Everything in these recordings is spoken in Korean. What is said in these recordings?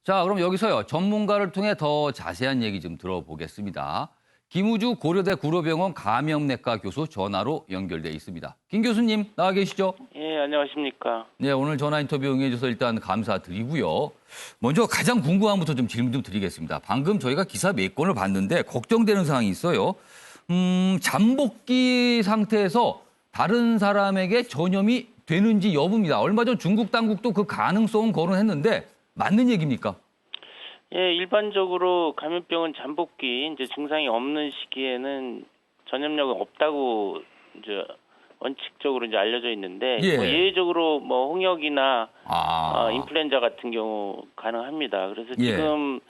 자, 그럼 여기서요. 전문가를 통해 더 자세한 얘기 좀 들어보겠습니다. 김우주 고려대 구로병원 감염내과 교수 전화로 연결돼 있습니다. 김 교수님 나와 계시죠? 예, 안녕하십니까. 네, 오늘 전화 인터뷰 응해주셔서 일단 감사드리고요. 먼저 가장 궁금한 것부터 좀 질문 좀 드리겠습니다. 방금 저희가 기사 몇 건을 봤는데 걱정되는 사항이 있어요. 잠복기 상태에서 다른 사람에게 전염이 되는지 여부입니다. 얼마 전 중국 당국도 그 가능성은 거론했는데 맞는 얘기입니까? 예, 일반적으로 감염병은 잠복기, 이제 증상이 없는 시기에는 전염력은 없다고 이제 원칙적으로 이제 알려져 있는데, 예. 예외적으로 뭐 홍역이나 인플루엔자 같은 경우 가능합니다. 그래서 예. 지금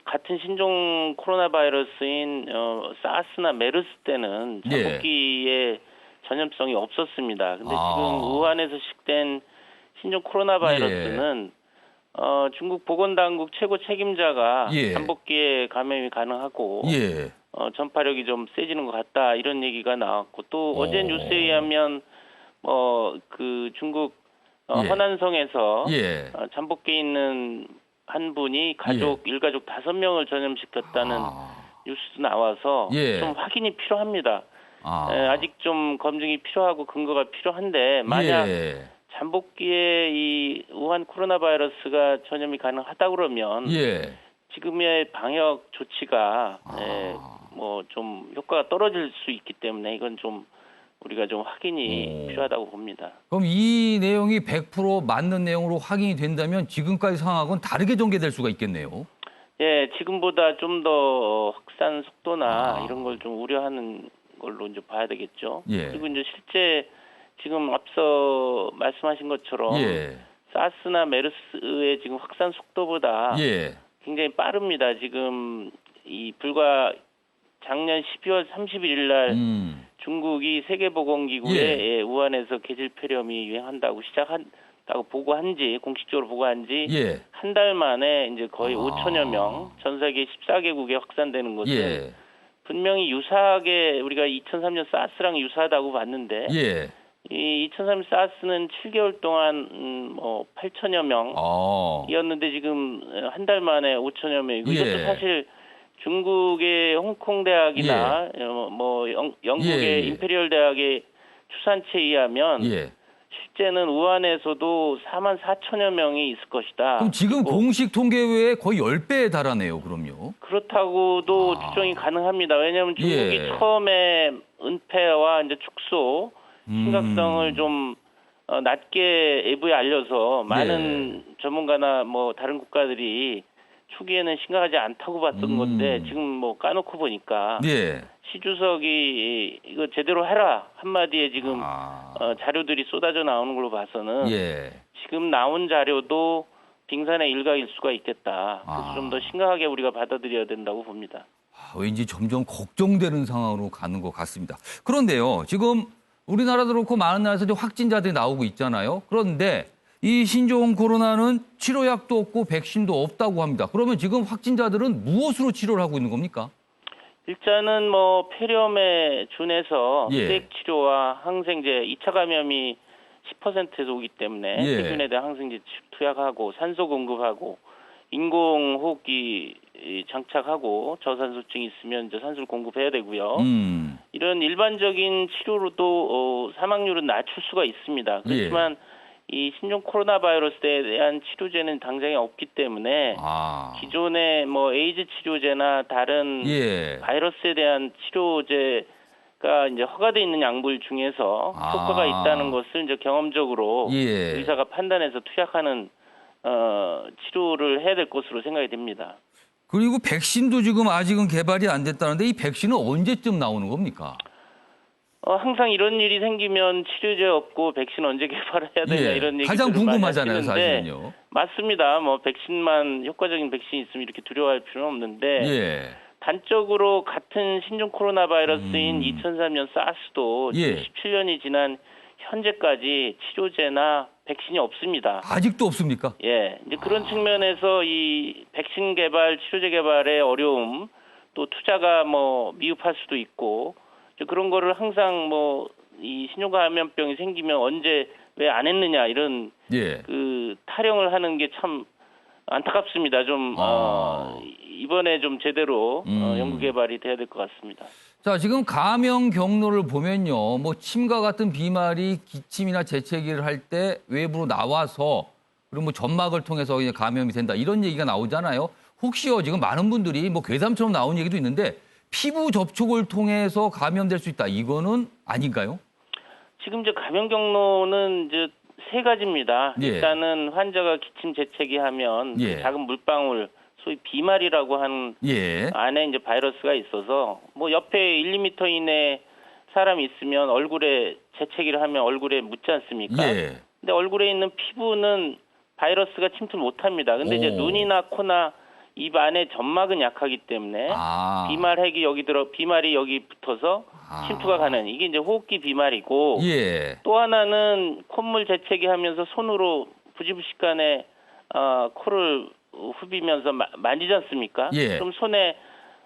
같은 신종 코로나 바이러스인 사스나 메르스 때는 잠복기에 전염성이 없었습니다. 근데 지금 우한에서 시작된 신종 코로나 바이러스는 중국 보건당국 최고 책임자가 잠복기에 감염이 가능하고 전파력이 좀 세지는 것 같다 이런 얘기가 나왔고 또 어제 뉴스에 의하면 그 중국 허난성에서 잠복기에 있는 한 분이 일가족 5명을 전염시켰다는 뉴스도 나와서 좀 확인이 필요합니다. 아직 좀 검증이 필요하고 근거가 필요한데 만약 잠복기에 이 우한 코로나 바이러스가 전염이 가능하다 그러면 지금의 방역 조치가 뭐 좀 효과가 떨어질 수 있기 때문에 이건 좀 우리가 좀 확인이 필요하다고 봅니다. 그럼 이 내용이 100% 맞는 내용으로 확인이 된다면 지금까지 상황하고는 다르게 전개될 수가 있겠네요. 예, 지금보다 좀 더 확산 속도나 이런 걸 좀 우려하는 걸로 이제 봐야 되겠죠. 그리고 이제 실제 지금 앞서 말씀하신 것처럼 사스나 메르스의 지금 확산 속도보다 굉장히 빠릅니다. 지금 이 불과 작년 12월 31일 날 중국이 세계보건기구에 우한에서 계질폐렴이 유행한다고 공식적으로 보고한 지 한 달 만에 이제 거의 5천여 명, 전 세계 14개국에 확산되는 것은 분명히 유사하게 우리가 2003년 사스랑 유사하다고 봤는데 이 2003년 사스는 7개월 동안 8천여 명이었는데 지금 한 달 만에 5천여 명이고 이것도 사실 중국의 홍콩 대학이나 영국의 임페리얼 대학의 추산치에 의하면 실제는 우한에서도 4만 4천여 명이 있을 것이다. 그럼 지금 공식 통계 외에 거의 10배에 달하네요, 그럼요. 그렇다고도 추정이 가능합니다. 왜냐하면 중국이 처음에 은폐와 이제 축소 심각성을 좀 낮게 외부에 알려서 많은 전문가나 뭐 다른 국가들이 초기에는 심각하지 않다고 봤던 건데 지금 뭐 까놓고 보니까 시 주석이 이거 제대로 해라 한마디에 지금 자료들이 쏟아져 나오는 걸로 봐서는 지금 나온 자료도 빙산의 일각일 수가 있겠다. 그래서 좀 더 심각하게 우리가 받아들여야 된다고 봅니다. 왠지 점점 걱정되는 상황으로 가는 것 같습니다. 그런데요, 지금 우리나라도 그렇고 많은 나라에서 확진자들이 나오고 있잖아요. 그런데 이 신종 코로나는 치료약도 없고 백신도 없다고 합니다. 그러면 지금 확진자들은 무엇으로 치료를 하고 있는 겁니까? 일단은 뭐 폐렴에 준해서 수액 치료와 항생제, 2차 감염이 10%에서 오기 때문에 세균에 대한 항생제 투약하고 산소 공급하고 인공호흡기 장착하고 저산소증이 있으면 이제 산소를 공급해야 되고요. 이런 일반적인 치료로도 사망률은 낮출 수가 있습니다. 그렇지만 이 신종 코로나 바이러스에 대한 치료제는 당장에 없기 때문에 기존의 뭐 에이즈 치료제나 다른 바이러스에 대한 치료제가 이제 허가돼 있는 약물 중에서 효과가 있다는 것을 이제 경험적으로 의사가 판단해서 투약하는 치료를 해야 될 것으로 생각이 됩니다. 그리고 백신도 지금 아직은 개발이 안 됐다는데 이 백신은 언제쯤 나오는 겁니까? 항상 이런 일이 생기면 치료제 없고 백신 언제 개발해야 되냐 이런 얘기를 가장 궁금하잖아요, 많이 사실은요. 맞습니다. 뭐 백신만 효과적인 백신이 있으면 이렇게 두려워할 필요는 없는데 단적으로 같은 신종 코로나 바이러스인 2003년 사스도 17년이 지난 현재까지 치료제나 백신이 없습니다. 아직도 없습니까? 이제 그런 측면에서 이 백신 개발, 치료제 개발의 어려움, 또 투자가 뭐 미흡할 수도 있고 그런 거를 항상 뭐 이 신종 감염병이 생기면 언제 왜 안 했느냐 이런 그 타령을 하는 게 참 안타깝습니다. 좀 이번에 좀 제대로 연구 개발이 돼야 될 것 같습니다. 자, 지금 감염 경로를 보면요. 뭐 침과 같은 비말이 기침이나 재채기를 할 때 외부로 나와서 그리고 뭐 점막을 통해서 이제 감염이 된다. 이런 얘기가 나오잖아요. 혹시요, 지금 많은 분들이 뭐 괴담처럼 나온 얘기도 있는데 피부 접촉을 통해서 감염될 수 있다. 이거는 아닌가요? 지금 이제 감염 경로는 이제 세 가지입니다. 예. 일단은 환자가 기침 재채기 하면 예. 그 작은 물방울 소위 비말이라고 하는 예. 안에 이제 바이러스가 있어서 뭐 옆에 1, 2m 이내 사람이 있으면 얼굴에 재채기를 하면 얼굴에 묻지 않습니까? 예. 근데 얼굴에 있는 피부는 바이러스가 침투를 못 합니다. 근데 이제 눈이나 코나 입 안에 점막은 약하기 때문에 비말핵이 비말이 여기 붙어서 침투가 가는 이게 이제 호흡기 비말이고 예. 또 하나는 콧물 재채기 하면서 손으로 부지부식간에 코를 후비면서 만지지 않습니까? 예. 그럼 손에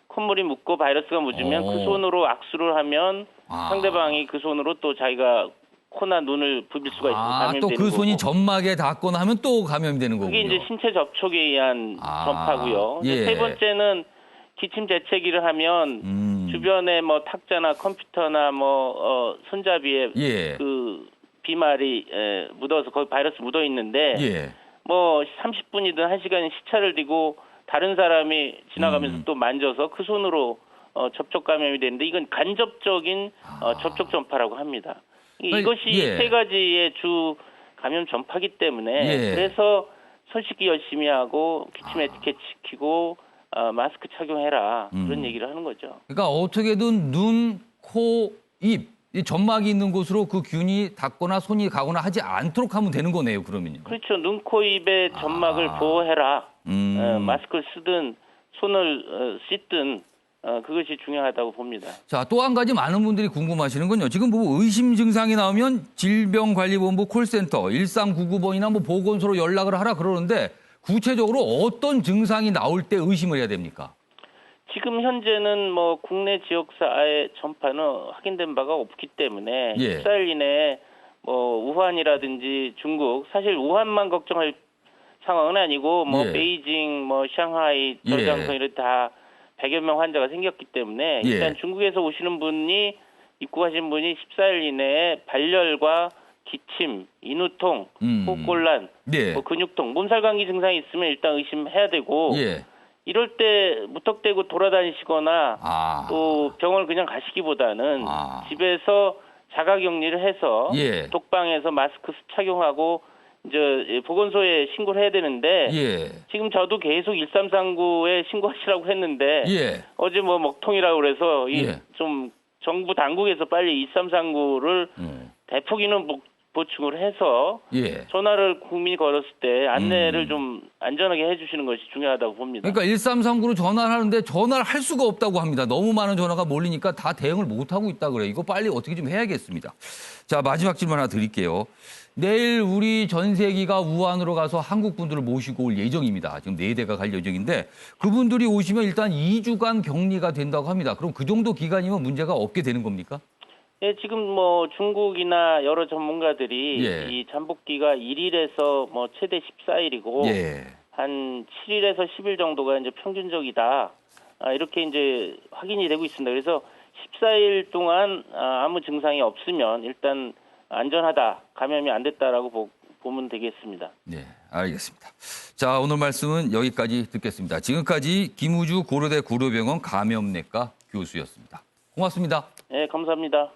콧물이 묻고 바이러스가 묻으면 그 손으로 악수를 하면 상대방이 그 손으로 또 자기가 코나 눈을 부빌 수가 있고 감염되는 거고. 또 그 손이 점막에 닿거나 하면 또 감염이 되는 거군요. 그게 이제 신체 접촉에 의한 전파고요. 예. 세 번째는 기침 재채기를 하면 주변에 뭐 탁자나 컴퓨터나 뭐 손잡이에 예. 그 비말이 묻어서 거기 바이러스 묻어 있는데 예. 뭐 30분이든 1시간 시차를 두고 다른 사람이 지나가면서 또 만져서 그 손으로 접촉 감염이 되는데 이건 간접적인 접촉 전파라고 합니다. 이것이 예. 세 가지의 주 감염 전파기 때문에 예. 그래서 손 씻기 열심히 하고 기침 에티켓 지키고 마스크 착용해라 그런 얘기를 하는 거죠. 그러니까 어떻게든 눈, 코, 입, 이 점막이 있는 곳으로 그 균이 닿거나 손이 가거나 하지 않도록 하면 되는 거네요, 그러면요. 그렇죠. 눈, 코, 입의 점막을 보호해라. 마스크를 쓰든 손을 씻든 그것이 중요하다고 봅니다. 자, 또 한 가지 많은 분들이 궁금하시는 건요. 지금 뭐 의심 증상이 나오면 질병관리본부 콜센터 1399번이나 뭐 보건소로 연락을 하라 그러는데 구체적으로 어떤 증상이 나올 때 의심을 해야 됩니까? 지금 현재는 뭐 국내 지역사의 전파는 확인된 바가 없기 때문에 14일 이내에 뭐 우한이라든지 중국 사실 우한만 걱정할 상황은 아니고 뭐 베이징, 뭐 상하이, 저장성 이런 다 100여 명 환자가 생겼기 때문에 일단 중국에서 오시는 분이 입국하신 분이 14일 이내에 발열과 기침, 인후통, 호흡곤란, 뭐 근육통, 몸살 감기 증상이 있으면 일단 의심해야 되고 이럴 때 무턱대고 돌아다니시거나 또 병원을 그냥 가시기보다는 집에서 자가격리를 해서 독방에서 마스크 착용하고 이제 보건소에 신고를 해야 되는데 지금 저도 계속 1339에 신고하시라고 했는데 어제 뭐 먹통이라고 그래서 좀 정부 당국에서 빨리 1339를 대폭 인원 보충을 해서 전화를 국민이 걸었을 때 안내를 좀 안전하게 해주시는 것이 중요하다고 봅니다. 그러니까 1339로 전화를 하는데 전화를 할 수가 없다고 합니다. 너무 많은 전화가 몰리니까 다 대응을 못하고 있다 그래요. 이거 빨리 어떻게 좀 해야겠습니다. 자, 마지막 질문 하나 드릴게요. 내일 우리 전세기가 우한으로 가서 한국 분들을 모시고 올 예정입니다. 지금 4대가 갈 예정인데 그분들이 오시면 일단 2주간 격리가 된다고 합니다. 그럼 그 정도 기간이면 문제가 없게 되는 겁니까? 예, 지금 뭐 중국이나 여러 전문가들이 이 잠복기가 1일에서 뭐 최대 14일이고 한 7일에서 10일 정도가 이제 평균적이다. 이렇게 이제 확인이 되고 있습니다. 그래서 14일 동안 아무 증상이 없으면 일단 안전하다, 감염이 안 됐다라고 보면 되겠습니다. 네, 알겠습니다. 자, 오늘 말씀은 여기까지 듣겠습니다. 지금까지 김우주 고려대 고려병원 감염내과 교수였습니다. 고맙습니다. 네, 감사합니다.